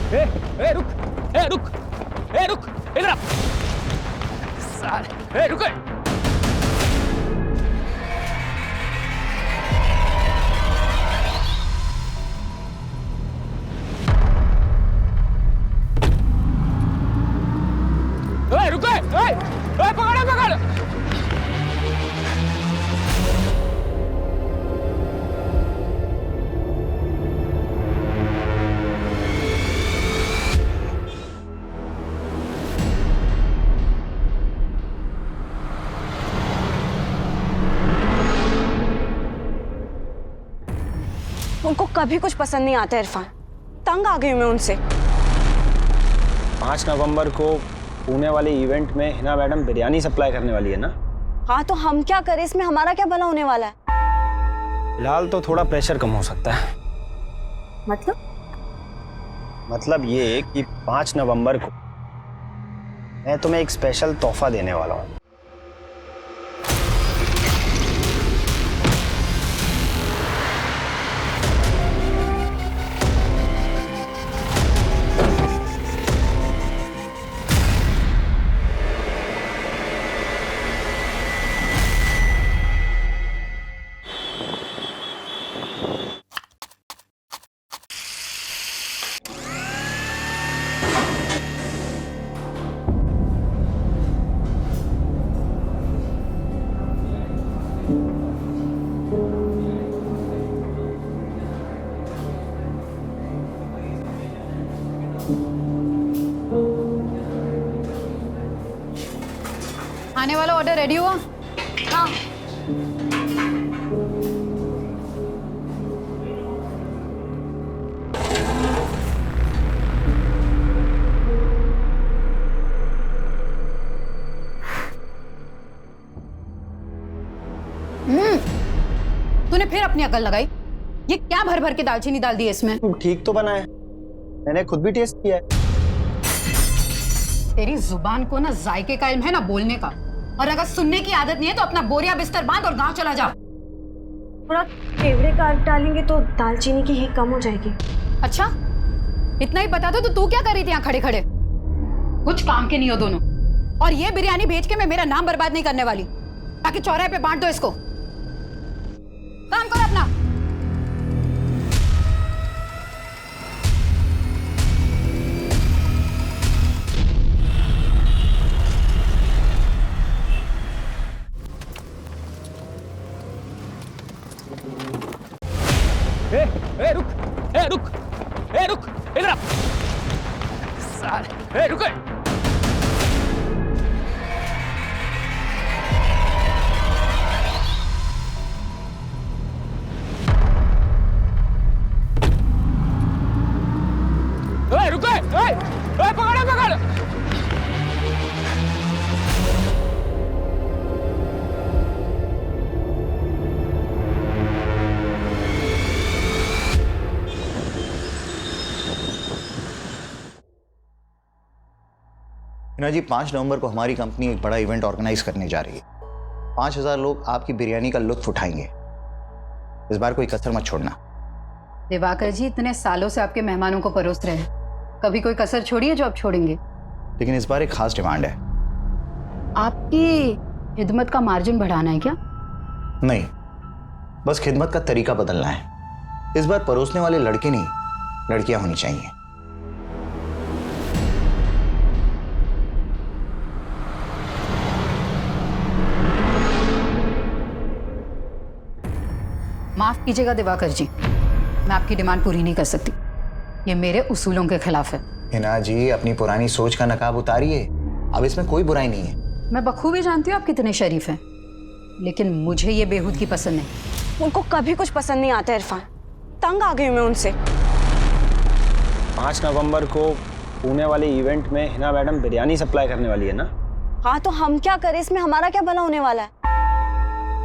ए, ए रुक, ए रुक, ए रुक, इधर आ। साले, ए रुक। ए रुको, ए पकड़ो पकड़। उनको कभी कुछ पसंद नहीं आता इरफान, तंग आ गई मैं उनसे। 5 नवंबर को पुणे वाले इवेंट में हिना मैडम बिरयानी सप्लाई करने वाली है ना? हाँ तो हम क्या करें, इसमें हमारा क्या भला होने वाला है? फिलहाल तो थोड़ा प्रेशर कम हो सकता है। मतलब ये कि 5 नवंबर को मैं तुम्हें एक स्पेशल तोहफा देने वाला हूँ। आने वाला ऑर्डर रेडी हुआ? हाँ। तूने फिर अपनी अकल लगाई? ये क्या भर भर के दालचीनी डाल दी है इसमें? ठीक तो बना है, मैंने खुद भी टेस्ट किया है। तेरी जुबान को ना जायके का इल्म है ना बोलने का, और अगर सुनने की आदत नहीं है तो अपना बोरिया बिस्तर बांध और गांव चला जा। थोड़ा केवड़े का डालेंगे तो दालचीनी की हींग कम हो जाएगी। अच्छा, इतना ही पता था तो तू क्या कर रही थी यहाँ खड़े खड़े? कुछ काम के नहीं हो दोनों। और ये बिरयानी भेज के मैं मेरा नाम बर्बाद नहीं करने वाली, ताकि चौराहे पे बांट दो इसको। काम करो अपना। ए रुक, ए रुक, ए रुक, इधर आ। साले, ए रुक। ए रुको, ए पकड़ो पकड़। हिना जी, 5 नवंबर को हमारी कंपनी एक बड़ा इवेंट ऑर्गेनाइज करने जा रही है। 5000 लोग आपकी बिरयानी का लुत्फ उठाएंगे। इस बार कोई कसर मत छोड़ना। दिवाकर जी, इतने सालों से आपके मेहमानों को परोस रहे हैं, कभी कोई कसर छोड़ी है जो आप छोड़ेंगे? लेकिन इस बार एक खास डिमांड है। आपकी खिदमत का मार्जिन बढ़ाना है क्या? नहीं, बस खिदमत का तरीका बदलना है। इस बार परोसने वाले लड़के नहीं, लड़कियां होनी चाहिए। माफ कीजिएगा दिवाकर जी, मैं आपकी डिमांड पूरी नहीं कर सकती। ये मेरे उसूलों के खिलाफ है। हिना जी, अपनी पुरानी सोच का नकाब उतारिए। अब इसमें कोई बुराई नहीं है। मैं बखूबी जानती हूँ आप कितने शरीफ हैं, लेकिन मुझे ये बेहूदगी पसंद नहीं। उनको कभी कुछ पसंद नहीं आता इरफान, तंग आ गई मैं उनसे। 5 नवंबर को पुणे वाले इवेंट में हिना मैडम बिरयानी सप्लाई करने वाली है ना? हाँ तो हम क्या करें, इसमें हमारा क्या भला होने वाला है?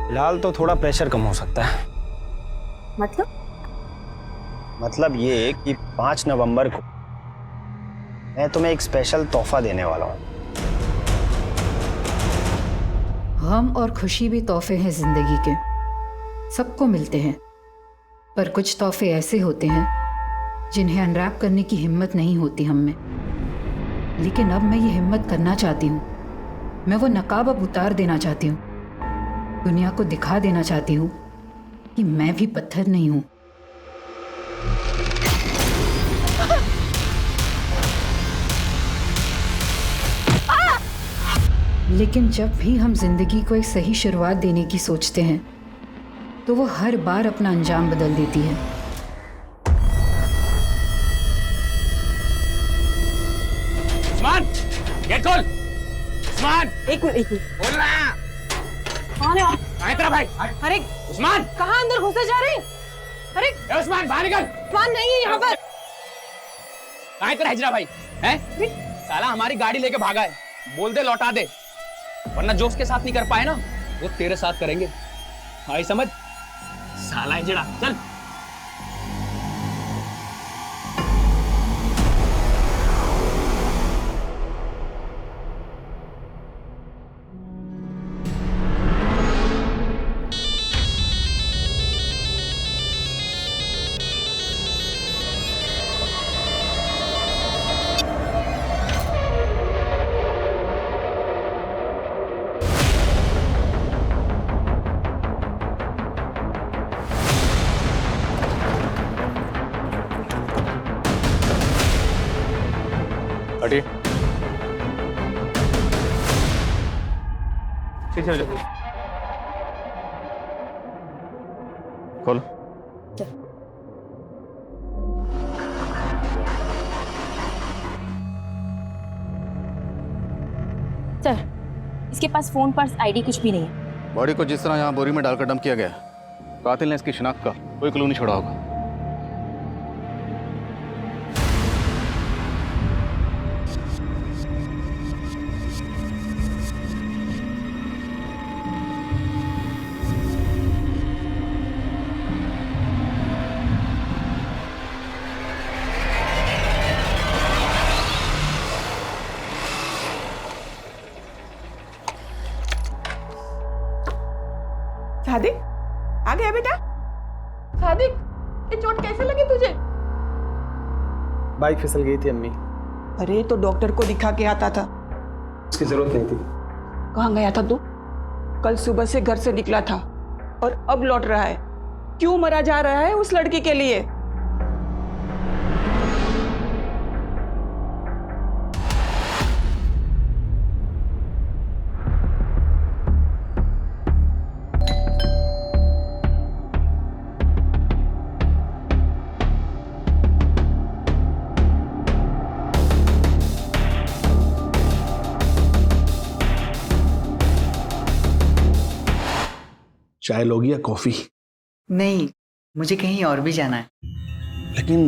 फिलहाल तो थोड़ा प्रेशर कम हो सकता है। मतलब ये कि 5 नवंबर को मैं तुम्हें एक स्पेशल तोहफा देने वाला हूँ। गम और खुशी भी तोहफे हैं जिंदगी के, सबको मिलते हैं। पर कुछ तोहफे ऐसे होते हैं जिन्हें अनरैप करने की हिम्मत नहीं होती हम में। लेकिन अब मैं ये हिम्मत करना चाहती हूँ। मैं वो नकाब अब उतार देना चाहती हूँ। दुनिया को दिखा देना चाहती हूँ कि मैं भी पत्थर नहीं हूँ। लेकिन जब भी हम जिंदगी को एक सही शुरुआत देने की सोचते हैं तो वो हर बार अपना अंजाम बदल देती है। उस्मान, गेट खोल। उस्मान, एक मिनट बोल रहा। कौन है आप? कहाँ है तेरा भाई? अरे उस्मान, कहाँ अंदर घुसे जा रहे हैं? अरे ए उस्मान, बाहर निकल। उस्मान नहीं है यहाँ पर। कहाँ है तेरा हिजरा भाई? हैं? साला हमारी गाड़ी लेके भागा है। बोल दे लौटा दे, वरना जो उसके साथ नहीं कर पाए ना, वो तेरे साथ करेंगे। आई समझ? साला हिजड़ा, चल। हटिए। ठीक है, खोलो। सर, इसके पास फोन पर्स आईडी कुछ भी नहीं है। बॉडी को जिस तरह यहाँ बोरी में डालकर डंप किया गया, कातिल ने इसकी शिनाख्त का कोई क्लू नहीं छोड़ा होगा। सादिक, आ गया बेटा? सादिक, ये चोट कैसे लगी तुझे? बाइक फिसल गई थी अम्मी। अरे तो डॉक्टर को दिखा के आता था। उसकी जरूरत नहीं थी। कहाँ गया था तू? कल सुबह से घर से निकला था और अब लौट रहा है। क्यों मरा जा रहा है उस लड़की के लिए? चाय लोगी या कॉफी? नहीं, मुझे कहीं और भी जाना है। लेकिन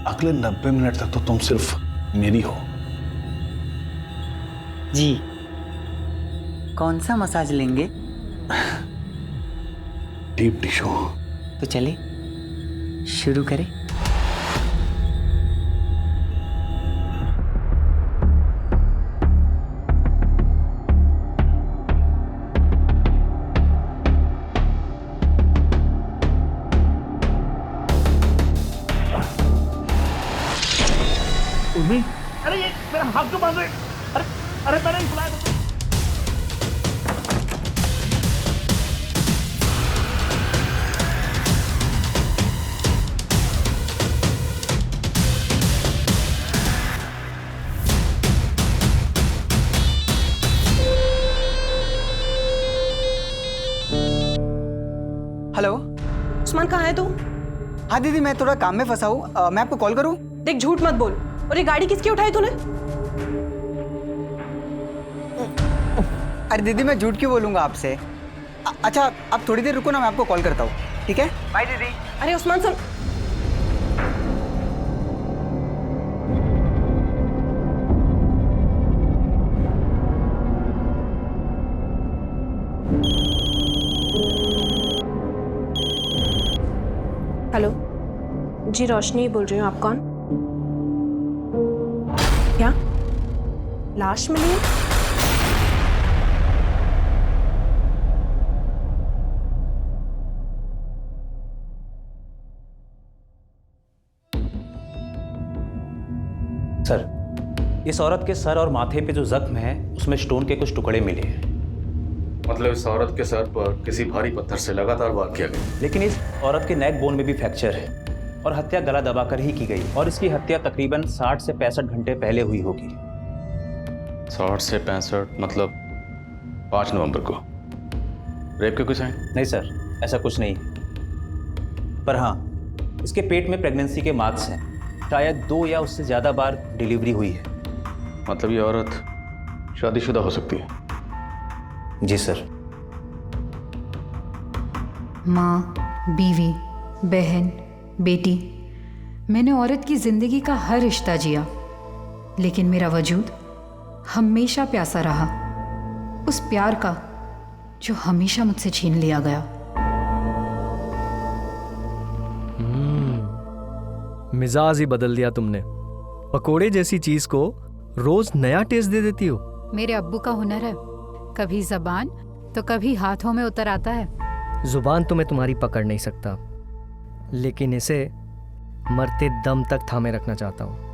अगले 90 मिनट तक तो तुम सिर्फ मेरी हो। जी, कौन सा मसाज लेंगे? Deep tissue. तो चले शुरू करें। अरे ये मेरा हाथ क्यों बांध रहे? अरे अरे मैंने बुलाया था। हेलो, उस्मान कहाँ है तू? हाँ दीदी, मैं थोड़ा काम में फंसा हूँ। मैं आपको कॉल करूँ? देख, झूठ मत बोल। और ये गाड़ी किसकी उठाई तूने? अरे दीदी, मैं झूठ क्यों बोलूँगा आपसे? अच्छा, आप थोड़ी देर रुको ना, मैं आपको कॉल करता हूँ, ठीक है? बाय दीदी। अरे उस्मान सुन। हेलो जी, रोशनी बोल रही हूँ। आप कौन? क्या लाश मिली? सर, इस औरत के सर और माथे पे जो जख्म है उसमें स्टोन के कुछ टुकड़े मिले हैं। मतलब इस औरत के सर पर किसी भारी पत्थर से लगातार वार किया गया। लेकिन इस औरत के नेक बोन में भी फ्रैक्चर है और हत्या गला दबाकर ही की गई और इसकी हत्या तकरीबन 60 से 65 घंटे पहले हुई होगी। 60 से 65 मतलब 5 नवंबर को। रेप के कोई साइन? नहीं सर, ऐसा कुछ नहीं। पर हाँ, इसके पेट में प्रेगनेंसी के मार्क्स हैं। शायद 2 या उससे ज़्यादा बार डिलीवरी हुई है। मतलब ये औरत शादीशुदा हो सकती है? जी सर। माँ, बीवी, बहन, बेटी, मैंने औरत की जिंदगी का हर रिश्ता जिया, लेकिन मेरा वजूद हमेशा प्यासा रहा, उस प्यार का जो हमेशा मुझसे छीन लिया गया। मिजाज ही बदल दिया तुमने। पकोड़े जैसी चीज को रोज नया टेस्ट दे देती हो। मेरे अब्बू का हुनर है, कभी जबान तो कभी हाथों में उतर आता है। जुबान तो मैं तुम्हारी पकड़ नहीं सकता, लेकिन इसे मरते दम तक थामे रखना चाहता हूं।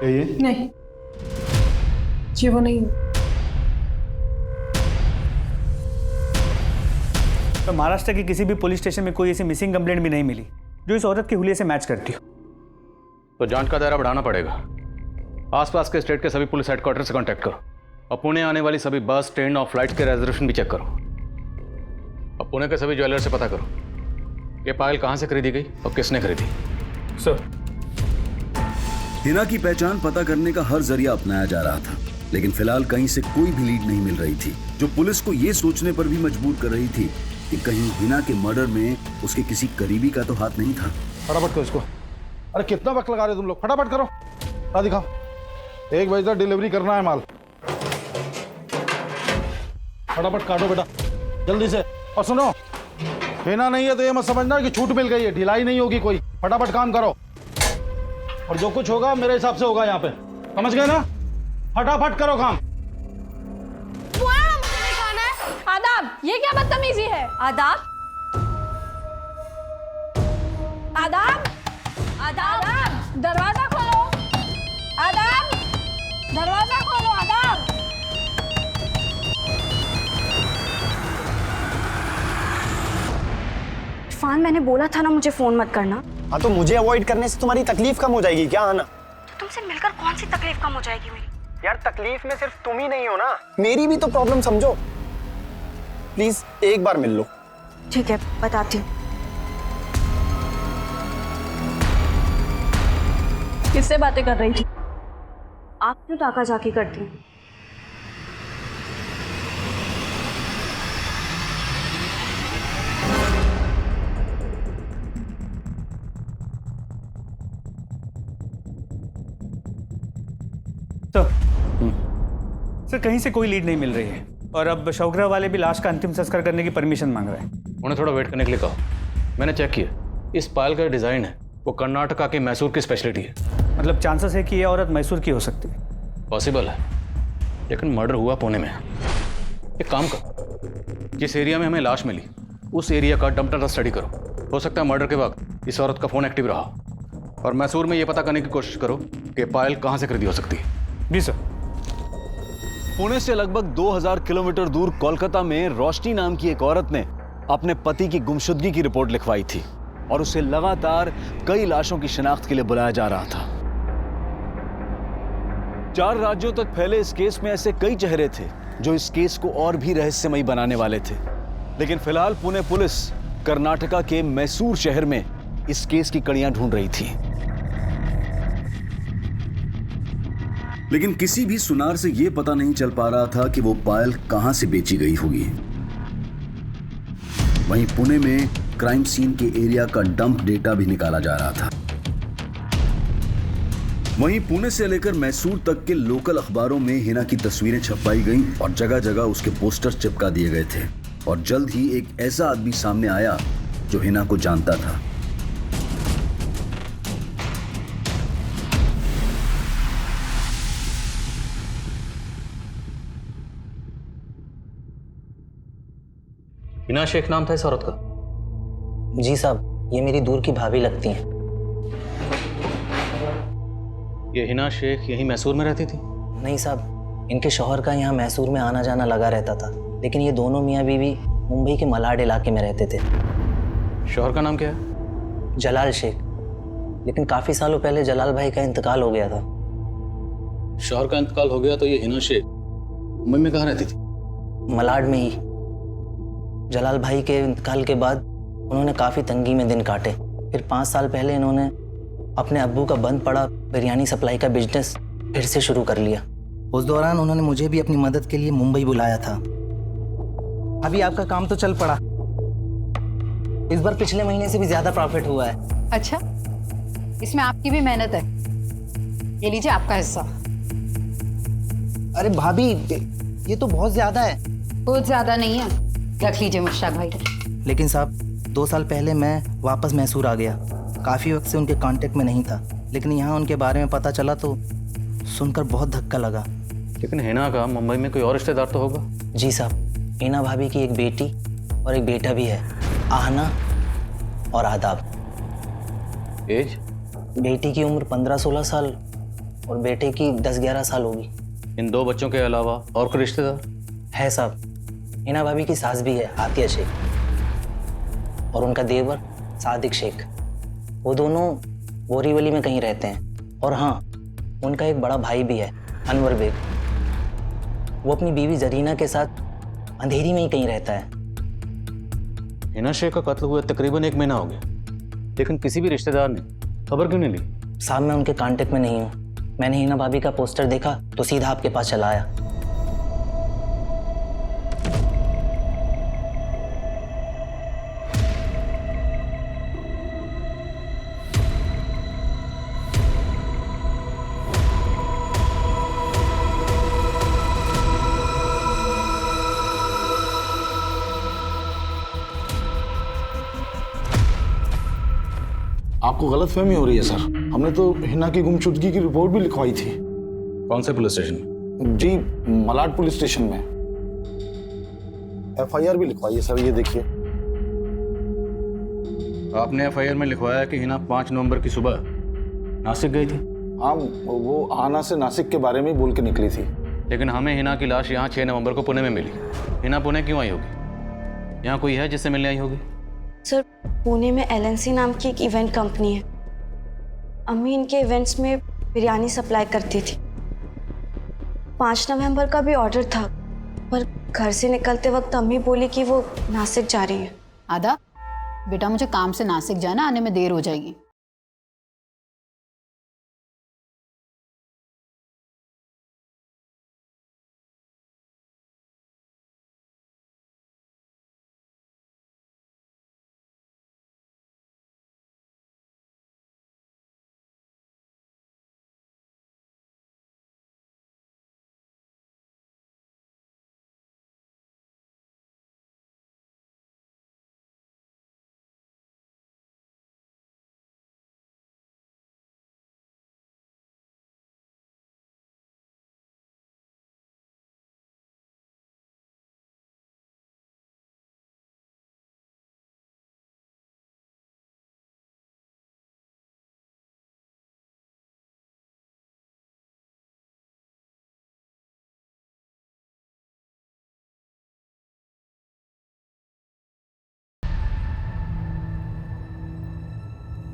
ये नहीं, जी वो नहीं। तो महाराष्ट्र के किसी भी पुलिस स्टेशन में कोई ऐसी मिसिंग कंप्लेंट भी नहीं मिली जो इस औरत के हुलिये से मैच करती हो। तो जांच का दायरा बढ़ाना पड़ेगा। आसपास के स्टेट के सभी पुलिस हेडक्वार्टर से कांटेक्ट करो और पुणे आने वाली सभी बस, ट्रेन और फ्लाइट्स के रिजर्वेशन भी चेक करो। और पुणे के सभी ज्वेलर से पता करो ये पायल कहाँ से खरीदी गई और किसने खरीदी। सर, हिना की पहचान पता करने का हर जरिया अपनाया जा रहा था, लेकिन फिलहाल कहीं से कोई भी लीड नहीं मिल रही थी, जो पुलिस को यह सोचने पर भी मजबूर कर रही थी कि कहीं हिना के मर्डर में उसके किसी करीबी का तो हाथ नहीं था। फटाफट करो इसको। अरे कितना वक्त लगा रहे हो तुम लोग, फटाफट करो। हाँ दिखाओ, 1 बजे तक डिलीवरी करना है माल। फटाफट काटो बेटा, जल्दी से। और सुनो, हिना नहीं है तो ये मत समझना कि छूट मिल गई है, ढिलाई नहीं होगी कोई। फटाफट काम करो और जो कुछ होगा मेरे हिसाब से होगा यहाँ पे, समझ गए ना? फटाफट करो काम। आदाब, ये क्या बदतमीजी है? आदाब, आदाब, आदाब, दरवाजा खोलो। आदाब, दरवाजा खोलो। आदाब। इरफान, मैंने बोला था ना मुझे फोन मत करना। हाँ, तो मुझे अवॉइड करने से तुम्हारी तकलीफ कम हो जाएगी क्या आना? तो तुमसे मिलकर कौन सी तकलीफ कम हो जाएगी मेरी? यार, तकलीफ में सिर्फ तुम ही नहीं हो ना, मेरी भी तो प्रॉब्लम समझो। प्लीज एक बार मिल लो। ठीक है, बताती हूँ। किससे बातें कर रही थी? आप क्यों ताका झाकी करती हैं? सर, कहीं से कोई लीड नहीं मिल रही है और अब शौकरा वाले भी लाश का अंतिम संस्कार करने की परमिशन मांग रहे हैं। उन्हें थोड़ा वेट करने के लिए कहो। मैंने चेक किया, इस पायल का डिजाइन है वो कर्नाटका के मैसूर की स्पेशलिटी है। मतलब चांसेस है कि यह औरत मैसूर की हो सकती है? पॉसिबल है, लेकिन मर्डर हुआ पुणे में। एक काम करो, जिस एरिया में हमें लाश मिली उस एरिया का डंप ट्रक स्टडी करो। हो सकता है मर्डर के वक्त इस औरत का फोन एक्टिव रहा। और मैसूर में ये पता करने की कोशिश करो कि पायल कहाँ से खरीदी हो सकती है। जी सर। पुणे से लगभग 2000 किलोमीटर दूर कोलकाता में रोशनी नाम की एक औरत ने अपने पति की गुमशुदगी की रिपोर्ट लिखवाई थी और उसे लगातार कई लाशों की शिनाख्त के लिए बुलाया जा रहा था। 4 राज्यों तक फैले इस केस में ऐसे कई चेहरे थे जो इस केस को और भी रहस्यमयी बनाने वाले थे, लेकिन फिलहाल पुणे पुलिस कर्नाटका के मैसूर शहर में इस केस की कड़ियां ढूंढ रही थी। लेकिन किसी भी सुनार से यह पता नहीं चल पा रहा था कि वो पायल कहां से बेची गई होगी। वहीं पुणे में क्राइम सीन के एरिया का डंप डेटा भी निकाला जा रहा था। वहीं पुणे से लेकर मैसूर तक के लोकल अखबारों में हिना की तस्वीरें छपवाई गईं और जगह जगह उसके पोस्टर चिपका दिए गए थे। और जल्द ही एक ऐसा आदमी सामने आया जो हिना को जानता था। हिना शेख नाम था इस औरत का? जी साहब, ये मेरी दूर की भाभी लगती हैं। ये हिना शेख यहीं मैसूर में रहती थी? नहीं साहब, इनके शौहर का यहाँ मैसूर में आना जाना लगा रहता था, लेकिन ये दोनों मियाँ बीवी मुंबई के मलाड इलाके में रहते थे। शौहर का नाम क्या है? जलाल शेख, लेकिन काफ़ी सालों पहले जलाल भाई का इंतकाल हो गया था। शौहर का इंतकाल हो गया तो ये हिना शेख मुंबई में कहाँ रहती थी? मलाड में ही। जलाल भाई के इंतकाल के बाद उन्होंने काफ़ी तंगी में दिन काटे। फिर 5 साल पहले इन्होंने अपने अब्बू का बंद पड़ा बिरयानी सप्लाई का बिजनेस फिर से शुरू कर लिया। उस दौरान उन्होंने मुझे भी अपनी मदद के लिए मुंबई बुलाया था। अभी आपका काम तो चल पड़ा, इस बार पिछले महीने से भी ज़्यादा प्रॉफिट हुआ है। अच्छा, इसमें आपकी भी मेहनत है। ये लीजिए आपका हिस्सा। अरे भाभी, ये तो बहुत ज़्यादा है। बहुत ज़्यादा नहीं है, रख लीजिए मुश्ताक भाई। लेकिन साहब, 2 साल पहले मैं वापस मैसूर आ गया। काफ़ी वक्त से उनके कांटेक्ट में नहीं था, लेकिन यहाँ उनके बारे में पता चला तो सुनकर बहुत धक्का लगा। लेकिन हिना का मुंबई में कोई और रिश्तेदार तो होगा? जी साहब, हिना भाभी की एक बेटी और एक बेटा भी है, आहना और आदाब। एज? बेटी की उम्र 15-16 साल और बेटे की 10-11 साल होगी। इन 2 बच्चों के अलावा और कोई रिश्तेदार है साहब? हिना भाभी की सास भी है, आतिया शेख, और उनका देवर सादिक शेख। वो दोनों बोरीवली में कहीं रहते हैं। और हाँ, उनका एक बड़ा भाई भी है, अनवर बेग। वो अपनी बीवी जरीना के साथ अंधेरी में ही कहीं रहता है। हिना शेख का कत्ल हुए तकरीबन 1 महीना हो गया, लेकिन किसी भी रिश्तेदार ने खबर क्यों नहीं ली? साहब, मैं उनके कांटेक्ट में नहीं हूँ। मैंने हिना भाभी का पोस्टर देखा तो सीधा आपके पास चला आया। आपको गलतफहमी हो रही है सर। हमने तो हिना की गुमशुदगी की रिपोर्ट भी लिखवाई थी। कौन से पुलिस स्टेशन में? जी, मलाड पुलिस स्टेशन में। FIR भी लिखवाई है सर, ये देखिए। आपने FIR में लिखवाया कि हिना 5 नवंबर की सुबह नासिक गई थी? हाँ, वो आना से नासिक के बारे में बोल के निकली थी। लेकिन हमें हिना की लाश यहाँ 6 नवंबर को पुणे में मिली। हिना पुणे क्यों आई होगी? यहाँ कोई है जिससे मिलने आई होगी? सर, पुणे में LNC नाम की एक इवेंट कंपनी है। अम्मी इनके इवेंट्स में बिरयानी सप्लाई करती थी। 5 नवंबर का भी ऑर्डर था, पर घर से निकलते वक्त अम्मी बोली कि वो नासिक जा रही है। आदा, बेटा मुझे काम से नासिक जाना, आने में देर हो जाएगी।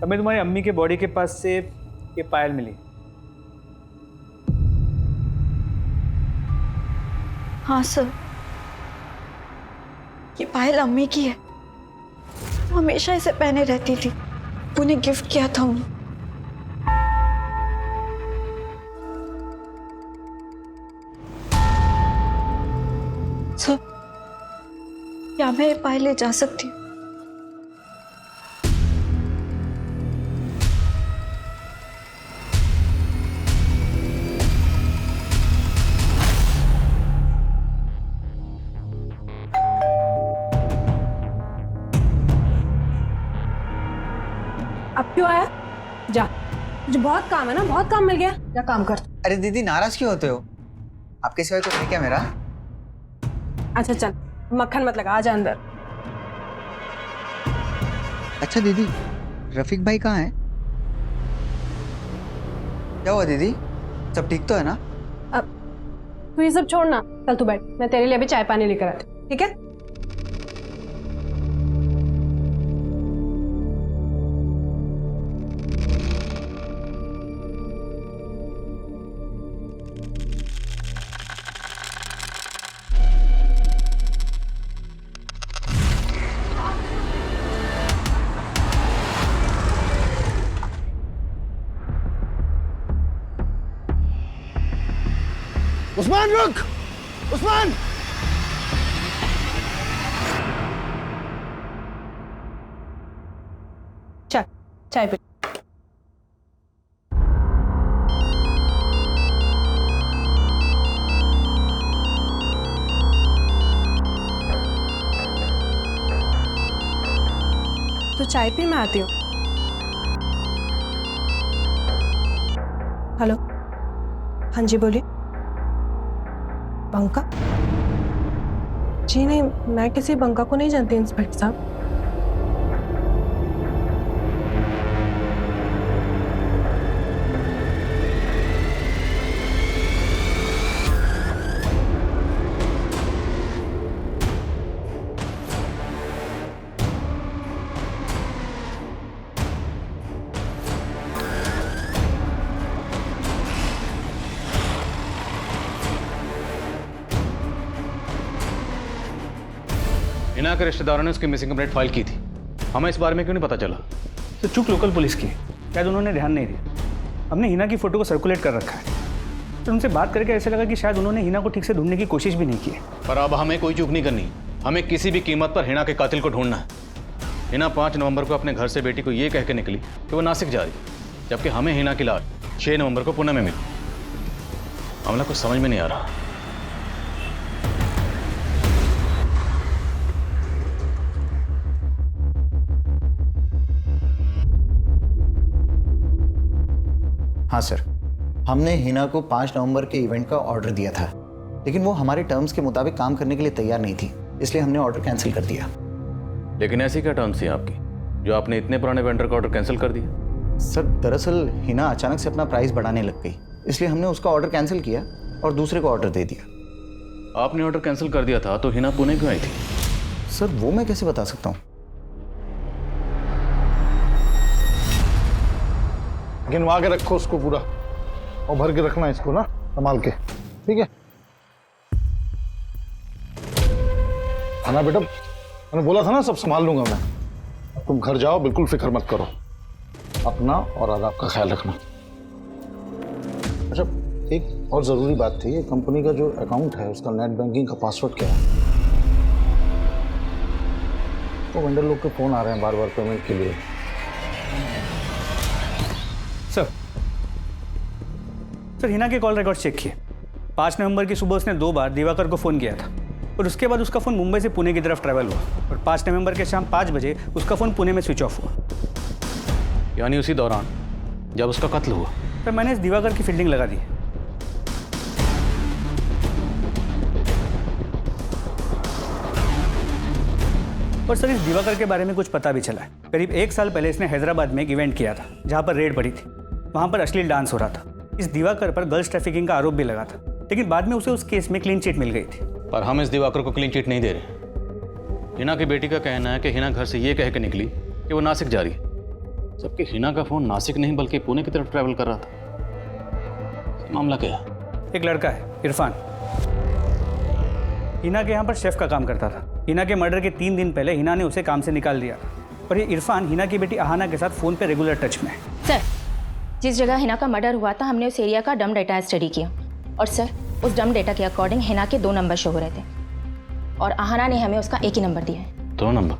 हमें तुम्हारी अम्मी के बॉडी के पास से ये पायल मिली। हाँ सर, ये पायल अम्मी की है। वो हमेशा इसे पहने रहती थी। उन्हें गिफ्ट किया था उन्हें। सर, क्या मैं ये पायल ले जा सकती हूँ? बहुत काम है ना, बहुत काम मिल गया, क्या काम कर। अरे दीदी नाराज क्यों होते हो? आपके सिवाय कोई है क्या मेरा? अच्छा चल मक्खन मत लगा, आजा अंदर। अच्छा दीदी, रफीक भाई कहाँ है? क्या हुआ दीदी, सब ठीक तो है ना? अब तू ये सब छोड़ ना, चल तू बैठ, मैं तेरे लिए अभी चाय पानी लेकर आती हूँ, ठीक है? उस्मान रुक, उस्मान। चल चाय पी। तो चाय पी, मैं आती हूँ। हेलो, हाँ जी बोलिए। बंका? जी नहीं, मैं किसी बंका को नहीं जानती इंस्पेक्टर साहब। हिना के रिश्तेदारों ने उसकी मिसिंग कंप्लेंट फाइल की थी, हमें इस बारे में क्यों नहीं पता चला? तो चूक लोकल पुलिस की, शायद उन्होंने ध्यान नहीं दिया। हमने हिना की फोटो को सर्कुलेट कर रखा है, तो उनसे बात करके ऐसा लगा कि शायद उन्होंने हिना को ठीक से ढूंढने की कोशिश भी नहीं की है। पर अब हमें कोई चूक नहीं करनी, हमें किसी भी कीमत पर हिना के कातिल को ढूंढना है। हिना 5 नवंबर को अपने घर से बेटी को ये कह के निकली कि वो नासिक जा रही, जबकि हमें हिना की लाश 6 नवंबर को पुणे में मिली। मामला कुछ समझ में नहीं आ रहा। हाँ सर, हमने हिना को 5 नवंबर के इवेंट का ऑर्डर दिया था, लेकिन वो हमारे टर्म्स के मुताबिक काम करने के लिए तैयार नहीं थी, इसलिए हमने ऑर्डर कैंसिल कर दिया। लेकिन ऐसी क्या टर्म्स थी आपकी जो आपने इतने पुराने वेंडर का ऑर्डर कैंसिल कर दिया? सर दरअसल हिना अचानक से अपना प्राइस बढ़ाने लग गई, इसलिए हमने उसका ऑर्डर कैंसिल किया और दूसरे को ऑर्डर दे दिया। आपने ऑर्डर कैंसिल कर दिया था तो हिना पुणे क्यों आई थी? सर वो मैं कैसे बता सकता हूँ। गिनवा के रखो उसको पूरा, और भर के रखना इसको ना, संभाल के, ठीक है? खाना बेटा, मैंने बोला था ना सब संभाल लूंगा मैं। अब तुम घर जाओ, बिल्कुल फिक्र मत करो, अपना और आदाब का ख्याल रखना। अच्छा, एक और जरूरी बात थी, कंपनी का जो अकाउंट है उसका नेट बैंकिंग का पासवर्ड क्या है? तो वेंडर लोग के फोन आ रहे हैं बार बार पेमेंट के लिए। सर हिना के कॉल रिकॉर्ड चेक किए। 5 नवंबर की सुबह उसने 2 बार दिवाकर को फ़ोन किया था और उसके बाद उसका फ़ोन मुंबई से पुणे की तरफ ट्रैवल हुआ और 5 नवंबर के शाम 5 बजे उसका फ़ोन पुणे में स्विच ऑफ हुआ। यानी उसी दौरान जब उसका कत्ल हुआ। सर मैंने इस दिवाकर की फील्डिंग लगा दी। और सर इस दिवाकर के बारे में कुछ पता भी चला है। करीब 1 साल पहले इसने हैदराबाद में एक इवेंट किया था जहाँ पर रेड पड़ी थी। वहाँ पर अश्लील डांस हो रहा था। इस दिवाकर पर गर्ल्स ट्रैफिकिंग का आरोप भी लगा था, लेकिन बाद में उसे उस केस में क्लीन चिट मिल गई थी। पर हम इस दिवाकर को क्लीन चिट नहीं दे रहे। हिना की बेटी का कहना है कि हिना घर से ये कह के निकली कि वो नासिक जा रही है, जबकि हिना का फोन नासिक नहीं बल्कि पुणे की तरफ ट्रैवल कर रहा था। मामला क्या है? एक लड़का है इरफान, हिना के यहाँ पर शेफ का काम करता था। हिना के मर्डर के 3 दिन पहले हिना ने उसे काम से निकाल दिया और ये इरफान हिना की बेटी अहाना के साथ फ़ोन पे रेगुलर टच में है। सर जिस जगह हिना का मर्डर हुआ था हमने उस एरिया का डम डेटा स्टडी किया और सर उस डम डेटा के अकॉर्डिंग हिना के 2 नंबर शो हो रहे थे और अहाना ने हमें उसका एक ही नंबर दिया है। 2 नंबर?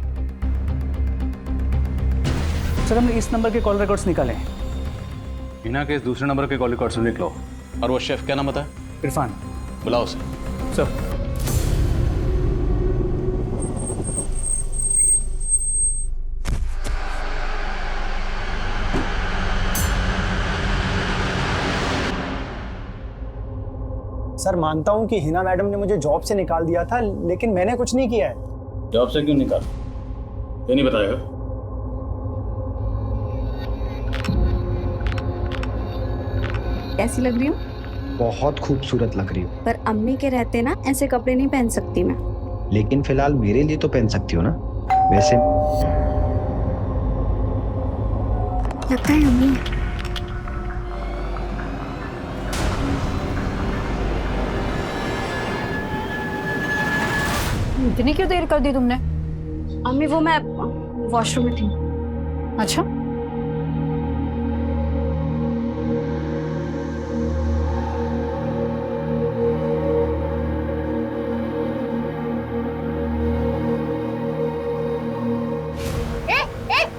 सर हमने इस नंबर के कॉल रिकॉर्ड्स निकाले हैं। हिना के इस दूसरे नंबर के कॉल रिकॉर्ड्स निकलो। और वो शेफ क्या नाम बताया? इरफान। बुलाओ उसे। सर सर मानता हूँ कि हिना मैडम ने मुझे जॉब से निकाल दिया था, लेकिन मैंने कुछ नहीं किया है। जॉब से क्यों निकाल, ये नहीं बताएगा? कैसी लग रही हूँ? बहुत खूबसूरत लग रही हो, पर अम्मी के रहते ना ऐसे कपड़े नहीं पहन सकती मैं। लेकिन फिलहाल मेरे लिए तो पहन सकती हो ना। वैसे लगता है अम्मी। इतनी क्यों देर कर दी तुमने? अम्मी वो मैं वॉशरूम में थी। अच्छा,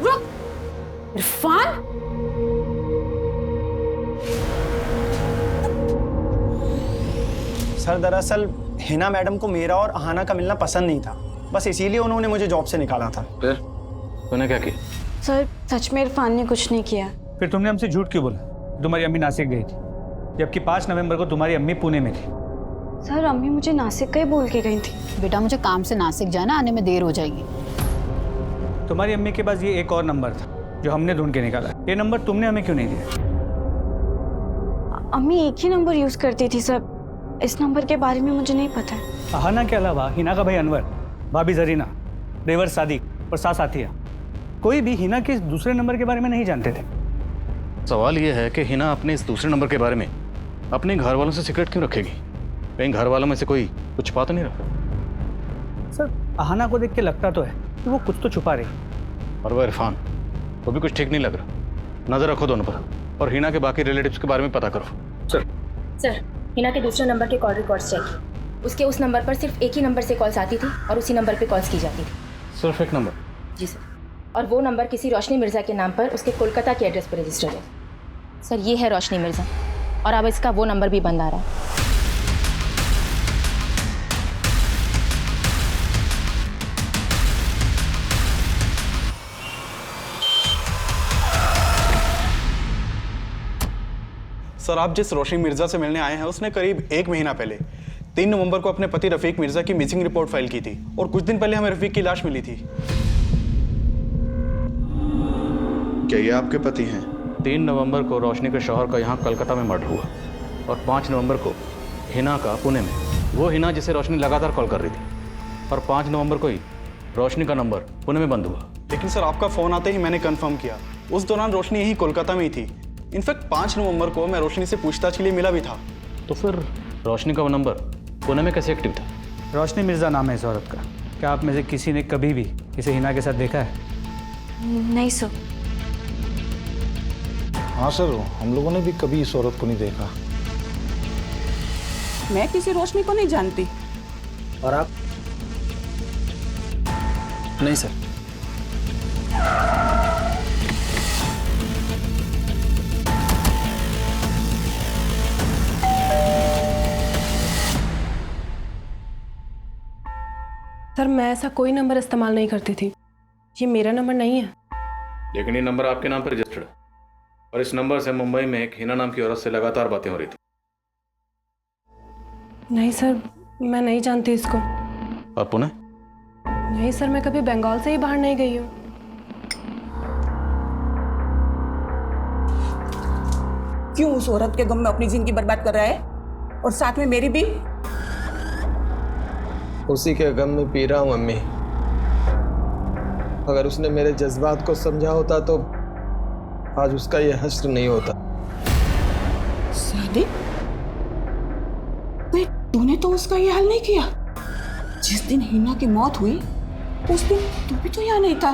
रुक इरफान। सर दरअसल हिना मैडम को मेरा और अहाना का मिलना पसंद नहीं था, बस इसीलिए उन्होंने मुझे जॉब से निकाला था। फिर तूने क्या किया? सर सच में इरफान ने कुछ नहीं किया। फिर तुमने हमसे झूठ क्यों बोला? तुम्हारी अम्मी नासिक गई थी, जबकि 5 नवंबर को तुम्हारी अम्मी पुणे में थी। सर अम्मी मुझे नासिक का ही बोल के गई थी। बेटा मुझे काम से नासिक जाना, आने में देर हो जाएगी। तुम्हारी अम्मी के पास ये एक और नंबर था जो हमने ढूंढ के निकाला। ये नंबर तुमने हमें क्यों नहीं दिया? अम्मी एक ही नंबर यूज करती थी सर, इस नंबर के बारे में मुझे नहीं पता है। अहाना के अलावा हिना का भाई अनवर, भाभी जरीना, ड्राइवर सादिक और सास आतिया, कोई भी हिना के इस दूसरे नंबर के बारे में नहीं जानते थे। सवाल यह है कि हिना अपने इस दूसरे नंबर के बारे में अपने घर वालों से सीक्रेट क्यों रखेगी? कहीं घर वालों में से कोई कुछ छुपा तो नहीं रहा? सर अहाना को देख के लगता तो है कि वो कुछ तो छुपा रही, और वो इरफान, वो भी कुछ ठीक नहीं लग रहा। नजर रखो दोनों पर, और हिना के बाकी रिलेटिव्स के बारे में पता करो। सर हिना के दूसरे नंबर के कॉल रिकॉर्ड्स चेक किए। उसके उस नंबर पर सिर्फ एक ही नंबर से कॉल्स आती थी और उसी नंबर पे कॉल्स की जाती थी। सिर्फ एक नंबर? जी सर, और वो नंबर किसी रोशनी मिर्ज़ा के नाम पर उसके कोलकाता के एड्रेस पर रजिस्टर्ड है। सर ये है रोशनी मिर्ज़ा, और अब इसका वो नंबर भी बंद आ रहा है। सर आप जिस रोशनी मिर्ज़ा से मिलने आए हैं उसने करीब 1 महीना पहले 3 नवंबर को अपने पति रफीक मिर्ज़ा की मिसिंग रिपोर्ट फाइल की थी, और कुछ दिन पहले हमें रफीक की लाश मिली थी। क्या ये आपके पति हैं? 3 नवंबर को रोशनी के शौहर का यहाँ कलकत्ता में मर्डर हुआ, और 5 नवंबर को हिना का पुणे में। वो हिना जिसे रोशनी लगातार कॉल कर रही थी, और 5 नवंबर को ही रोशनी का नंबर पुणे में बंद हुआ। लेकिन सर आपका फ़ोन आते ही मैंने कंफर्म किया, उस दौरान रोशनी यहीं कोलकाता में ही थी। इनफैक्ट 5 नवंबर को मैं रोशनी से पूछताछ के लिए मिला भी था। तो फिर रोशनी का वो नंबर पुणे में कैसे एक्टिव था? रोशनी मिर्ज़ा नाम है इस औरत का। क्या आप में से किसी ने कभी भी इसे हिना के साथ देखा है? नहीं सर। हाँ सर, हम लोगों ने भी कभी इस औरत को नहीं देखा। मैं किसी रोशनी को नहीं जानती। और आप? नहीं सर। सर मैं ऐसा कोई नंबर इस्तेमाल नहीं करती थी, ये मेरा नंबर नहीं है। लेकिन ये नंबर आपके नाम पर रजिस्टर्ड है, और इस नंबर से मुंबई में एक हिना नाम की औरत से लगातार बातें हो रही थी। नहीं सर, मैं नहीं जानती इसको। और पुणे? नहीं सर, मैं कभी बंगाल से ही बाहर नहीं गई हूँ। क्यों उस औरत के गम में अपनी जिंदगी बर्बाद कर रहा है, और साथ में मेरी भी? उसी के गम में पी रहा हूँ अम्मी। अगर उसने मेरे जज्बात को समझा होता तो आज उसका ये हश्र नहीं होता। सादिक, तूने तो उसका ये हाल नहीं किया। जिस दिन हिना की मौत हुई उस दिन तू भी तो यहाँ नहीं था।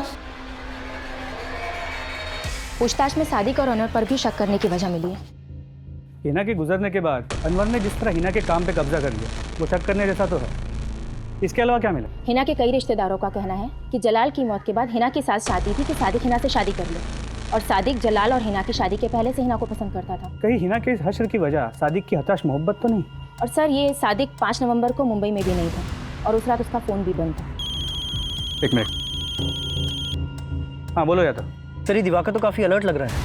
पूछताछ में सादिक और अनवर पर भी शक करने की वजह मिली है। हिना के गुजरने के बाद अनवर ने जिस तरह हिना के काम पे कब्जा कर लिया, वो शक करने जैसा तो है। इसके अलावा क्या मिला? हिना के कई रिश्तेदारों का कहना है कि जलाल की मौत के बाद हिना के साथ चाहती थी कि सादिक हिना से शादी कर ले, और सादिक जलाल और हिना की शादी के पहले से हिना को पसंद करता था। कहीं हिना के इस हश्र की वजह सादिक की हताश मोहब्बत तो नहीं? और सर ये सादिक 5 नवंबर को मुंबई में भी नहीं था, और उस रात उसका फ़ोन भी बंद था। 1 मिनट। हाँ बोलो यादव। सर ये दिवाकर तो काफ़ी अलर्ट लग रहा है।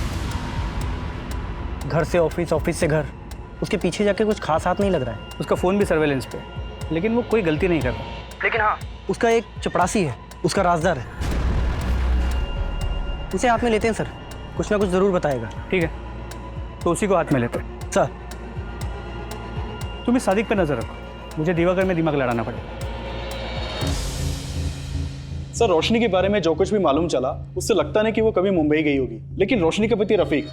घर से ऑफिस, ऑफिस से घर, उसके पीछे जाके कुछ खास हाथ नहीं लग रहा है। उसका फ़ोन भी सर्वेलेंस पे, लेकिन वो कोई गलती नहीं कर रहा। लेकिन हाँ, उसका एक चपरासी है, उसका राजदार है। उसे हाथ में लेते हैं सर, कुछ ना कुछ ज़रूर बताएगा। ठीक है, तो उसी को हाथ में लेते हैं। सर, तुम इस सादिक पे नज़र रखो, मुझे दिवाकर में दिमाग लड़ाना पड़ेगा। सर, रोशनी के बारे में जो कुछ भी मालूम चला, उससे लगता नहीं कि वो कभी मुंबई गई होगी। लेकिन रोशनी के पति रफीक,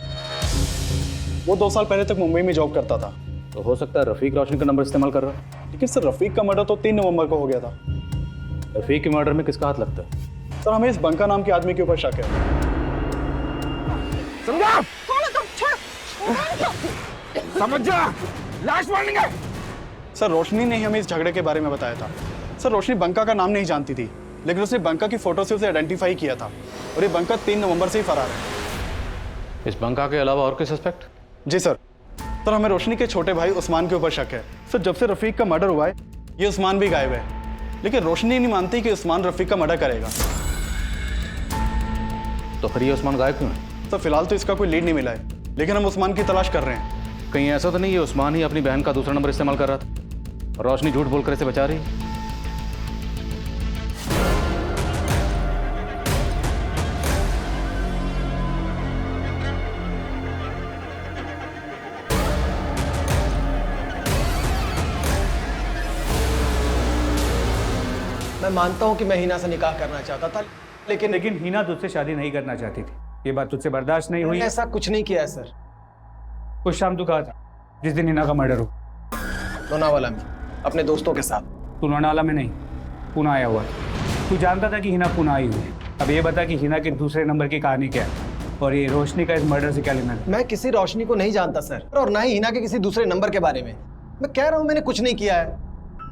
वो 2 साल पहले तक मुंबई में जॉब करता था। तो हो सकता है रफीक रोशनी का नंबर इस्तेमाल कर रहा है। लेकिन सर, रफीक का मर्डर तो 3 नवंबर को हो गया था। रफीक के मर्डर में किसका हाथ लगता है? सर, हमें इस बंका नाम के आदमी के ऊपर शक है। समझ जा, लाश मारने। सर, रोशनी ने हमें इस झगड़े के बारे में बताया था। सर, रोशनी बंका का नाम नहीं जानती थी, लेकिन उसने बंका की फोटो से उसे आइडेंटिफाई किया था और ये बंका 3 नवंबर से ही फरार है। इस बंका के अलावा और कोई सस्पेक्ट? जी सर, हमें रोशनी के छोटे भाई उस्मान के ऊपर शक है। सर, जब से रफीक का मर्डर हुआ है, ये उस्मान भी गायब है, लेकिन रोशनी नहीं मानती कि उस्मान रफीक का मर्डर करेगा। तो फिर ये उस्मान गायब क्यों है? सर, फिलहाल तो इसका कोई लीड नहीं मिला है, लेकिन हम उस्मान की तलाश कर रहे हैं। कहीं ऐसा तो नहीं है उस्मान ही अपनी बहन का दूसरा नंबर इस्तेमाल कर रहा था और रोशनी झूठ बोलकर इसे बचा रही है? मैं मानता हूँ कि मैं हिना से निकाह करना चाहता था, लेकिन हिना तुझसे शादी नहीं करना चाहती थी। ये बात तुझसे बर्दाश्त नहीं हुई? ऐसा कुछ नहीं किया है सर। कुछ शाम तू कहा था जिस दिन हिना का मर्डर हो? लोनावाला में अपने दोस्तों के साथ। तू लोनावाला में नहीं, पुणे आया हुआ था। तू जानता था कि हिना पुणे आई हुई है। अब ये बता कि हिना के दूसरे नंबर की कहानी क्या है और ये रोशनी का इस मर्डर से क्या लेना है? मैं किसी रोशनी को नहीं जानता सर, और ना ही हिना के किसी दूसरे नंबर के बारे में। मैं कह रहा हूँ मैंने कुछ नहीं किया है।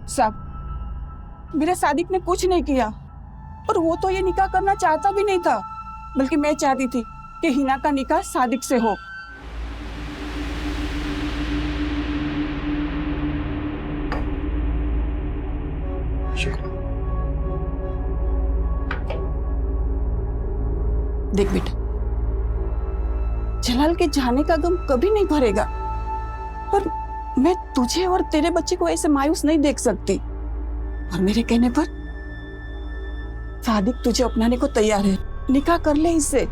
साहब, मेरे सादिक ने कुछ नहीं किया, और वो तो ये निकाह करना चाहता भी नहीं था, बल्कि मैं चाहती थी कि हिना का निकाह सादिक से हो। देख बेटा, जलाल के जाने का गम कभी नहीं भरेगा, पर मैं तुझे और तेरे बच्चे को ऐसे मायूस नहीं देख सकती। और मेरे कहने पर सादिक तुझे अपनाने को तैयार है। निकाह कर ले इससे।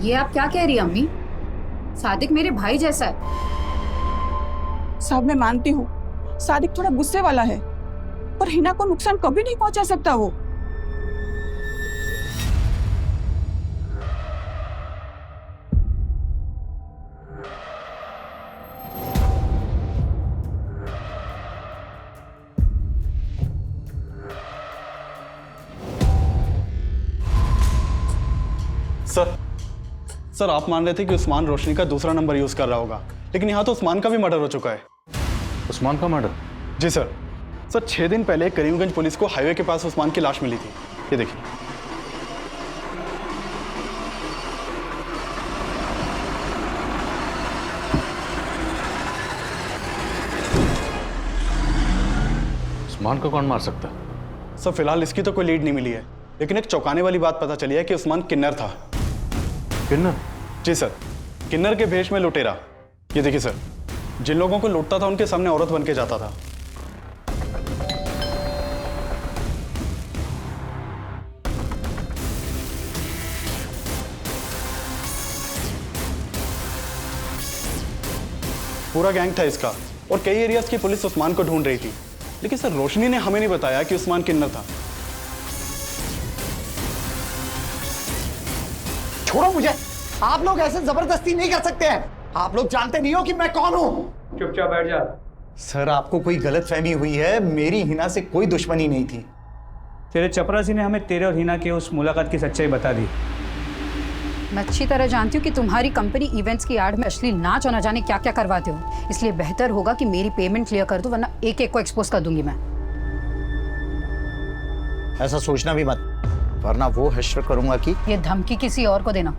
ये आप क्या कह रही हैं अम्मी? सादिक मेरे भाई जैसा है। साहब, मैं मानती हूँ सादिक थोड़ा गुस्से वाला है, पर हिना को नुकसान कभी नहीं पहुंचा सकता वो। सर, आप मान रहे थे कि उस्मान रोशनी का दूसरा नंबर यूज कर रहा होगा, लेकिन यहाँ तो उस्मान का भी मर्डर हो चुका है। उस्मान का मर्डर? जी सर। 6 दिन पहले करीमगंज पुलिस को हाईवे के पास उस्मान की लाश मिली थी। ये देखिए। उस्मान को कौन मार सकता? सर, फिलहाल इसकी तो कोई लीड नहीं मिली है, लेकिन एक चौंकाने वाली बात पता चली है कि उस्मान किन्नर था। किन्नर? जी सर, किन्नर के भेष में लुटेरा। ये देखिए सर, जिन लोगों को लूटता था उनके सामने औरत बन के जाता था। पूरा गैंग था इसका, और कई एरियाज की पुलिस उस्मान को ढूंढ रही थी, लेकिन सर रोशनी ने हमें नहीं बताया कि उस्मान किन्नर था। छोड़ो मुझे, आप लोग ऐसे जबरदस्ती नहीं कर सकते हैं। आप लोग जानते नहीं हो कि मैं कौन हूं। चुपचाप बैठ जा। सर, आपको कोई गलतफहमी हुई है। मेरी हिना से कोई दुश्मनी नहीं थी। तेरे चपरासी ने हमें तेरे और हिना के उस मुलाकात की सच्चाई बता दी। मैं अच्छी तरह जानती हूँ कि तुम्हारी कंपनी इवेंट्स की आड़ में अश्लील नाच और न जाने क्या क्या करवाते हो, इसलिए बेहतर होगा कि मेरी पेमेंट क्लियर कर दो, वरना एक एक को एक्सपोज कर दूंगी मैं। ऐसा सोचना भी मत, वरना वो हश्र करूंगा कि ये धमकी किसी और को देना,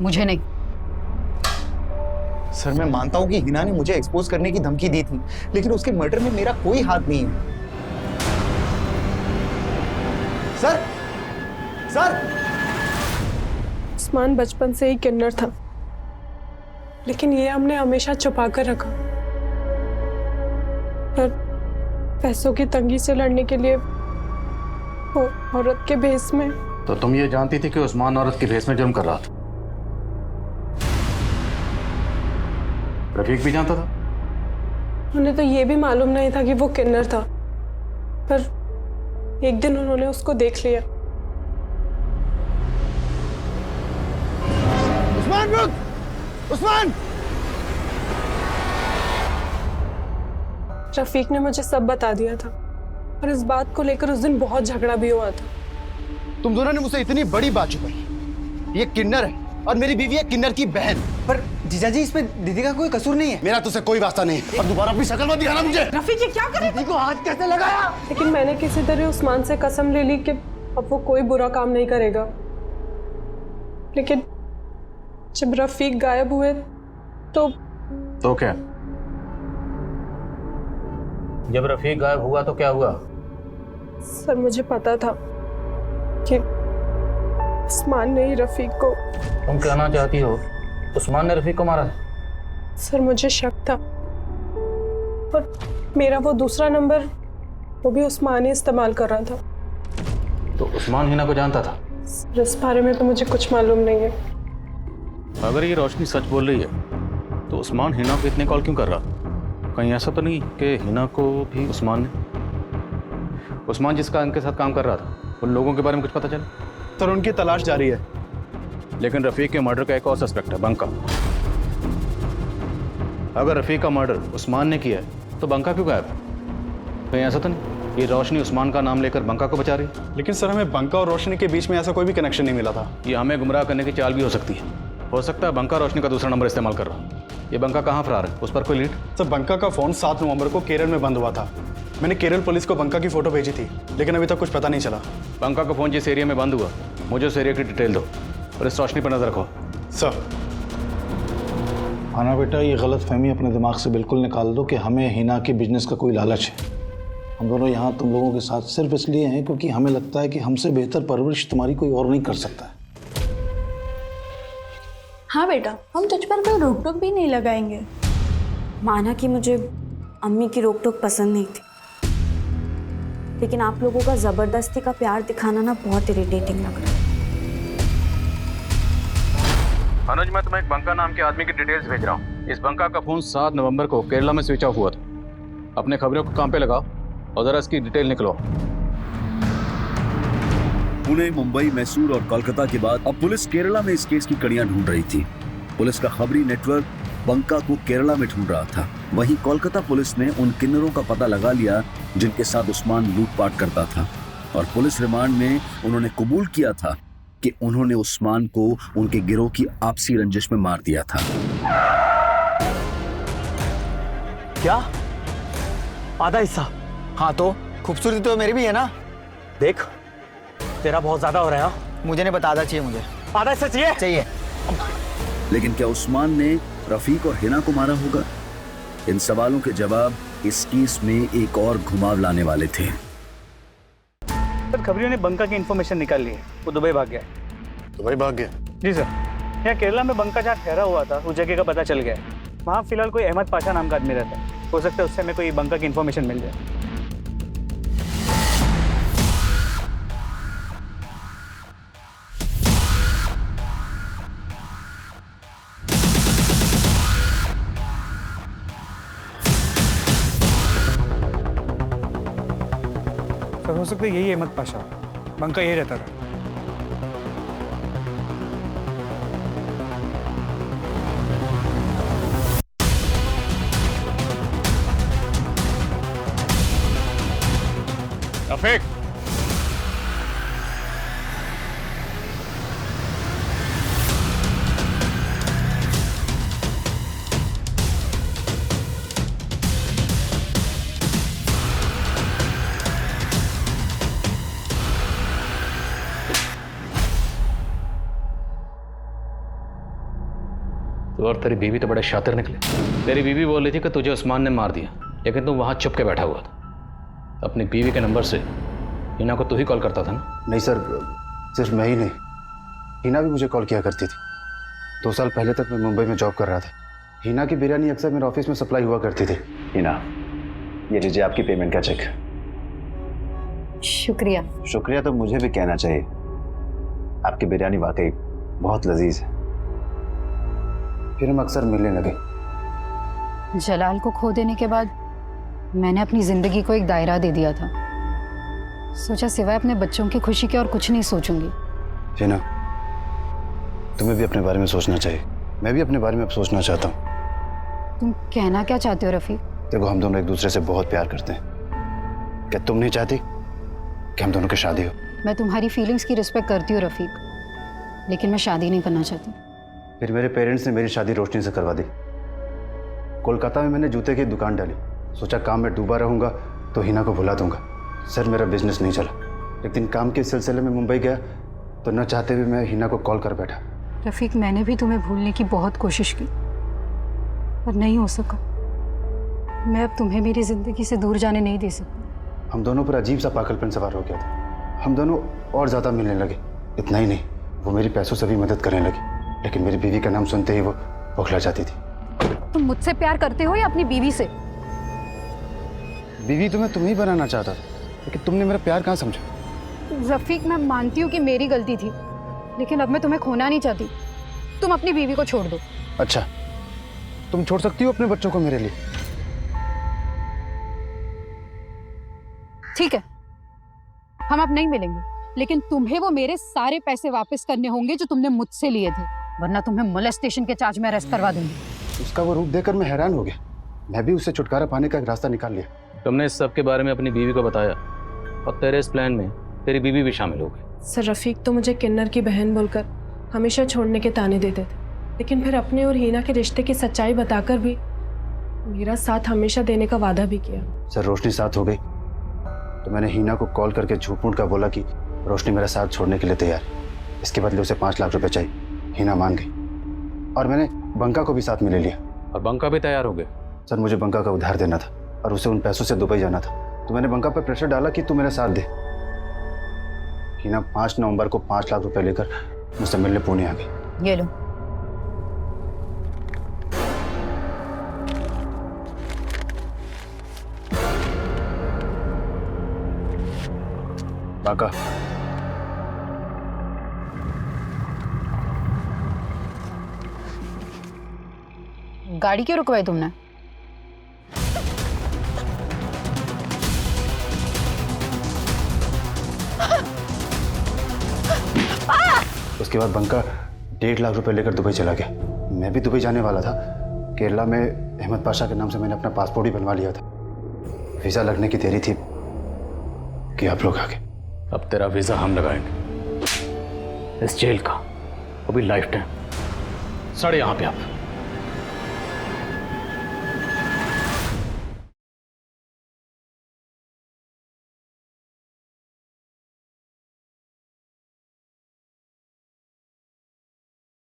मुझे नहीं। सर, मैं मानता हूं कि हिना ने मुझे एक्सपोज करने की धमकी दी थी, लेकिन उसके मर्डर में मेरा कोई हाथ नहीं है। सर, सर, उस्मान बचपन से ही किन्नर था, लेकिन ये हमने हमेशा छुपा कर रखा। पर पैसों की तंगी से लड़ने के लिए वो औरत के भेष में। तो तुम ये जानती थी कि उस्मान औरत के भेष में जुर्म कर रहा था? रफीक भी जानता था? उन्हें तो ये भी मालूम नहीं था कि वो किन्नर था, पर एक दिन उन्होंने उसको देख लिया। उस्मान रुक! उस्मान! रफीक ने मुझे सब बता दिया था और इस बात को लेकर उस दिन बहुत झगड़ा भी हुआ था। तुम दोनों ने मुझसे इतनी बड़ी बात छुपाई। ये किन्नर है और मेरी बीवी है किन्नर की बहन। पर जीजाजी इसमें दीदी का कोई कसूर नहीं है। मेरा तुझसे कोई वास्ता नहीं है। अब दोबारा अपनी शक्ल मत दिखाना मुझे। रफीक ये क्या कर दीदी को हाथ कैसे लगाया? लेकिन मैंने किसी तरह उस्मान से कसम ले ली कि अब वो कोई बुरा काम नहीं करेगा। लेकिन जब रफीक गायब हुए तो क्या? जब रफीक गायब हुआ तो क्या हुआ? सर मुझे पता था कि उस्मान ने ही रफीक को। तुम कहना चाहती हो उस्मान ने रफीक को मारा? सर मुझे शक था और मेरा वो दूसरा नंबर वो भी उस्मान ही इस्तेमाल कर रहा था। तो उस्मान हिना को जानता था? सर इस बारे में तो मुझे कुछ मालूम नहीं है। अगर ये रोशनी सच बोल रही है तो उस्मान हिना को इतने कॉल क्यों कर रहा? कहीं ऐसा तो नहीं कि हिना को भी उस्मान जिसका इनके साथ काम कर रहा था उन लोगों के बारे में कुछ पता चला? सर उनकी तलाश जारी है। लेकिन रफीक के मर्डर का एक और सस्पेक्ट है, बंका। अगर रफीक का मर्डर उस्मान ने किया है तो बंका क्यों गायब? कहीं ऐसा तो नहीं ये रोशनी उस्मान का नाम लेकर बंका को बचा रही है? लेकिन सर हमें बंका और रोशनी के बीच में ऐसा कोई भी कनेक्शन नहीं मिला था। ये हमें गुमराह करने की चाल भी हो सकती है। हो सकता है बंका रोशनी का दूसरा नंबर इस्तेमाल कर रहा। ये बंका कहाँ फरार है? उस पर कोई लीड? सर बंका का फोन 7 नवंबर को केरल में बंद हुआ था। मैंने केरल पुलिस को बंका की फोटो भेजी थी लेकिन अभी तक कुछ पता नहीं चला। बंका का फोन जिस एरिया में बंद हुआ मुझे उस एरिया की डिटेल दो और इस रोशनी पर नजर रखो। सर खाना बेटा, ये गलत फहमी अपने दिमाग से बिल्कुल निकाल दो कि हमें हिना के बिजनेस का कोई लालच है। हम दोनों यहाँ तुम लोगों के साथ सिर्फ इसलिए हैं क्योंकि हमें लगता है कि हमसे बेहतर परवरिश तुम्हारी कोई और नहीं कर सकता है। हाँ बेटा, हम तुझ पर कोई रोक टोक भी नहीं लगाएंगे। माना कि मुझे अम्मी की रोक टोक पसंद नहीं थी, लेकिन आप लोगों का जबरदस्ती का प्यार दिखाना ना बहुत इरिटेटिंग लग रहा है। अनुज, मैं तुम्हें एक बंका नाम के आदमी की डिटेल्स भेज रहा हूँ। इस बंका का फोन 7 नवंबर को केरला में स्विच ऑफ हुआ था। अपने खबरों को काम पे लगाओ और जरा इसकी डिटेल निकलो। पुणे, मुंबई, मैसूर और कोलकाता के बाद अब पुलिस केरला में इस केस की कड़ियां ढूंढ रही थी। पुलिस का खबरी नेटवर्क बंका को केरला में ढूंढ रहा था। वहीं कोलकाता पुलिस ने उन किन्नरों का पता लगा लिया जिनके साथ उस्मान लूटपाट करता था, और पुलिस रिमांड में उन्होंने कबूल किया था कि उन्होंने उस्मान को उनके गिरोह की आपसी रंजिश में मार दिया था। क्या? आधा हिस्सा? हाँ तो खूबसूरती तो मेरी भी है ना। देख तेरा बहुत ज्यादा हो रहा है। मुझे नहीं बता, आधा चाहिए मुझे। आधा हिस्सा चाहिए। लेकिन क्या उस्मान ने रफीक और हिना को मारा होगा? इन सवालों के जवाब इस केस में एक और घुमाव लाने वाले थे। सर खबरियों ने बंका की इन्फॉर्मेशन निकाल ली है। वो दुबई भाग गया। दुबई भाग गया? जी सर। यहाँ केरला में बंका जहाँ ठहरा हुआ था उस जगह का पता चल गया है। वहाँ फिलहाल कोई अहमद पाशा नाम का आदमी रहता है। हो सकता है उससे हमें कोई बंका की इन्फॉर्मेशन मिल जाए। सर हो सकता है यही अहमद पाशा, बंका यही रहता था। रफीक, तू और तेरी बीवी तो बड़े शातिर निकले। तेरी बीवी बोल रही थी कि तुझे उस्मान ने मार दिया, लेकिन तू वहां चुप के बैठा हुआ था। अपनी बीवी के नंबर से हिना को तू ही कॉल करता था ना? नहीं सर, सिर्फ मैं ही नहीं, हिना भी मुझे कॉल किया करती थी। 2 साल पहले तक मैं मुंबई में जॉब कर रहा था। हिना की बिरयानी अक्सर मेरे ऑफिस में सप्लाई हुआ करती थी। हिना, ये लीजिए आपकी पेमेंट का चेक। शुक्रिया। शुक्रिया तो मुझे भी कहना चाहिए, आपकी बिरयानी वाकई बहुत लजीज है। फिर हम अक्सर मिलने लगे। जलाल को खो देने के बाद मैंने अपनी जिंदगी को एक दायरा दे दिया था। सोचा सिवाय अपने बच्चों की खुशी के और कुछ नहीं सोचूंगी। हिना, तुम्हें भी अपने बारे में सोचना चाहिए। मैं भी अपने बारे में अब सोचना चाहता हूँ। तुम कहना क्या चाहते हो रफीक? देखो, हम दोनों एक दूसरे से बहुत प्यार करते हैं। क्या तुम नहीं चाहती कि हम दोनों की शादी हो? मैं तुम्हारी फीलिंग्स की रिस्पेक्ट करती हूँ रफीक, लेकिन मैं शादी नहीं करना चाहती। फिर मेरे पेरेंट्स ने मेरी शादी रोशनी से करवा दी। कोलकाता में मैंने जूते की दुकान डाली। सोचा काम में डूबा रहूंगा तो हिना को भुला दूंगा। सर, मेरा बिजनेस नहीं चला। एक दिन काम के सिलसिले में मुंबई गया तो न चाहते हुए मैं हिना को कॉल कर बैठा। रफीक, मैंने भी तुम्हें भूलने की बहुत कोशिश की, पर नहीं हो सका। मैं अब तुम्हें मेरी जिंदगी से दूर जाने नहीं दे सकती। हम दोनों पर अजीब सा पागलपन सवार हो गया था। हम दोनों और ज़्यादा मिलने लगे। इतना ही नहीं, वो मेरी पैसों से भी मदद करने लगी, लेकिन मेरी बीवी का नाम सुनते ही वो बौखला जाती थी। तुम मुझसे प्यार करते हो या अपनी बीवी से? बीवी तो मैं तुम्हें ही बनाना चाहता था, लेकिन तुमने मेरा प्यार कहाँ समझा? रफीक, मैं मानती हूँ कि मेरी गलती थी, लेकिन अब मैं तुम्हें खोना नहीं चाहती। तुम अपनी बीवी को छोड़ दो। अच्छा, तुम छोड़ सकती हो अपने बच्चों को मेरे लिए? ठीक है, हम अब नहीं मिलेंगे, लेकिन तुम्हें वो मेरे सारे पैसे वापस करने होंगे जो तुमने मुझसे लिए थे, वरना तुम्हें मोलेस्टेशन के चार्ज में अरेस्ट करवा दूंगी। उसका वो रूप देखकर मैं हैरान हो गया। मैं भी उससे छुटकारा पाने का एक रास्ता निकाल लिया। तुमने इस सब के बारे में अपनी बीवी को बताया और तेरे इस प्लान में तेरी बीवी भी शामिल हो गई। सर, रफीक तो मुझे किन्नर की बहन बोलकर हमेशा छोड़ने के ताने देते थे, लेकिन फिर अपने और हीना के रिश्ते की सच्चाई बताकर भी मेरा साथ हमेशा देने का वादा भी किया। सर, रोशनी साथ हो गई तो मैंने हीना को कॉल करके झूठ मूठ का बोला कि रोशनी मेरा साथ छोड़ने के लिए तैयार। इसके बदले उसे 5 लाख रुपए चाहिए। हीना मान गई और मैंने बंका को भी साथ में ले लिया। और बंका भी तैयार हो गए? सर, मुझे बंका का उधार देना था और उसे उन पैसों से दुबई जाना था, तो मैंने बंका पर प्रेशर डाला कि तू मेरा साथ दे। हीना 5 नवंबर को 5 लाख रुपए लेकर मुझसे मिलने पुणे आ गई। ये लो। बाका, गाड़ी क्यों रुकवाई तुमने? उसके बाद बंका 1.5 लाख रुपए लेकर दुबई चला गया। मैं भी दुबई जाने वाला था। केरला में अहमद पाशा के नाम से मैंने अपना पासपोर्ट ही बनवा लिया था। वीज़ा लगने की देरी थी कि आप लोग आ गए। अब तेरा वीज़ा हम लगाएंगे, इस जेल का, वो भी लाइफ टाइम। सड़े यहाँ पे आप।